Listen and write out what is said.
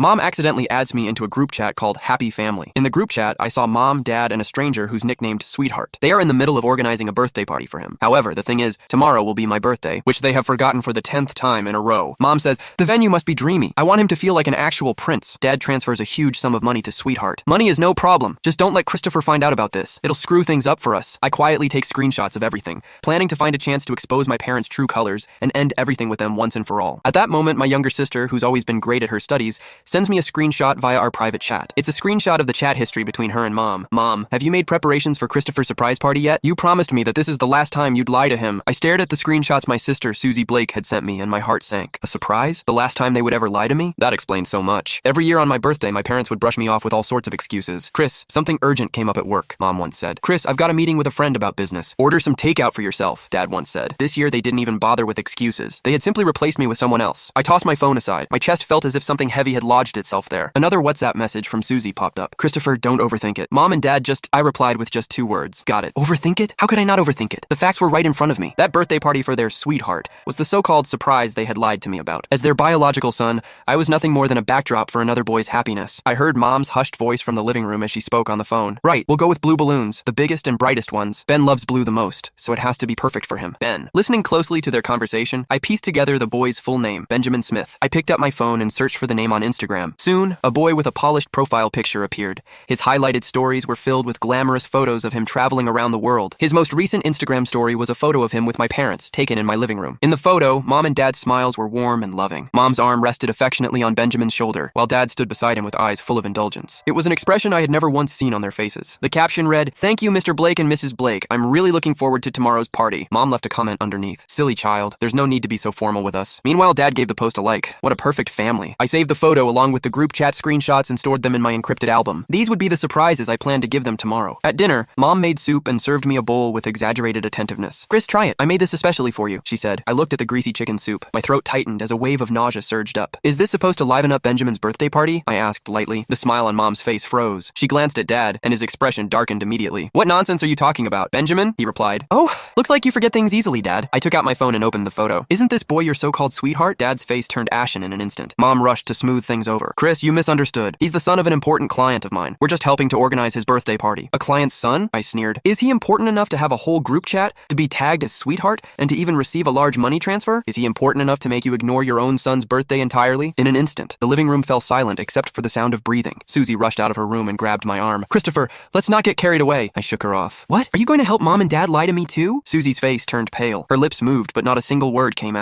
Mom accidentally adds me into a group chat called Happy Family. In the group chat, I saw Mom, Dad, and a stranger who's nicknamed Sweetheart. They are in the middle of organizing a birthday party for him. However, the thing is, tomorrow will be my birthday, which they have forgotten for the 10th time in a row. Mom says, the venue must be dreamy. I want him to feel like an actual prince. Dad transfers a huge sum of money to Sweetheart. Money is no problem. Just don't let Christopher find out about this. It'll screw things up for us. I quietly take screenshots of everything, planning to find a chance to expose my parents' true colors and end everything with them once and for all. At that moment, my younger sister, who's always been great at her studies, sends me a screenshot via our private chat. It's a screenshot of the chat history between her and Mom. Mom, have you made preparations for Christopher's surprise party yet? You promised me that this is the last time you'd lie to him. I stared at the screenshots my sister, Susie Blake, had sent me and my heart sank. A surprise? The last time they would ever lie to me? That explains so much. Every year on my birthday, my parents would brush me off with all sorts of excuses. Chris, something urgent came up at work, Mom once said. Chris, I've got a meeting with a friend about business. Order some takeout for yourself, Dad once said. This year, they didn't even bother with excuses. They had simply replaced me with someone else. I tossed my phone aside. My chest felt as if something heavy had lodged itself there. Another WhatsApp message from Susie popped up. Christopher, don't overthink it. Mom and Dad I replied with just 2 words. Got it. Overthink it? How could I not overthink it? The facts were right in front of me. That birthday party for their Sweetheart was the so-called surprise they had lied to me about. As their biological son, I was nothing more than a backdrop for another boy's happiness. I heard Mom's hushed voice from the living room as she spoke on the phone. Right, we'll go with blue balloons, the biggest and brightest ones. Ben loves blue the most, so it has to be perfect for him. Ben. Listening closely to their conversation, I pieced together the boy's full name, Benjamin Smith. I picked up my phone and searched for the name on Instagram. Soon, a boy with a polished profile picture appeared. His highlighted stories were filled with glamorous photos of him traveling around the world. His most recent Instagram story was a photo of him with my parents, taken in my living room. In the photo, Mom and Dad's smiles were warm and loving. Mom's arm rested affectionately on Benjamin's shoulder, while Dad stood beside him with eyes full of indulgence. It was an expression I had never once seen on their faces. The caption read, "Thank you, Mr. Blake and Mrs. Blake. I'm really looking forward to tomorrow's party." Mom left a comment underneath. Silly child, there's no need to be so formal with us. Meanwhile, Dad gave the post a like. What a perfect family. I saved the photo along with the group chat screenshots and stored them in my encrypted album. These would be the surprises I planned to give them tomorrow. At dinner, Mom made soup and served me a bowl with exaggerated attentiveness. Chris, try it. I made this especially for you, she said. I looked at the greasy chicken soup. My throat tightened as a wave of nausea surged up. Is this supposed to liven up Benjamin's birthday party? I asked lightly. The smile on Mom's face froze. She glanced at Dad, and his expression darkened immediately. What nonsense are you talking about, Benjamin? He replied. Oh, looks like you forget things easily, Dad. I took out my phone and opened the photo. Isn't this boy your so-called sweetheart? Dad's face turned ashen in an instant. Mom rushed to smooth things over. Chris, you misunderstood. He's the son of an important client of mine. We're just helping to organize his birthday party. A client's son? I sneered. Is he important enough to have a whole group chat, to be tagged as Sweetheart, and to even receive a large money transfer? Is he important enough to make you ignore your own son's birthday entirely? In an instant, the living room fell silent except for the sound of breathing. Susie rushed out of her room and grabbed my arm. Christopher, let's not get carried away. I shook her off. What? Are you going to help Mom and Dad lie to me too? Susie's face turned pale. Her lips moved, but not a single word came out.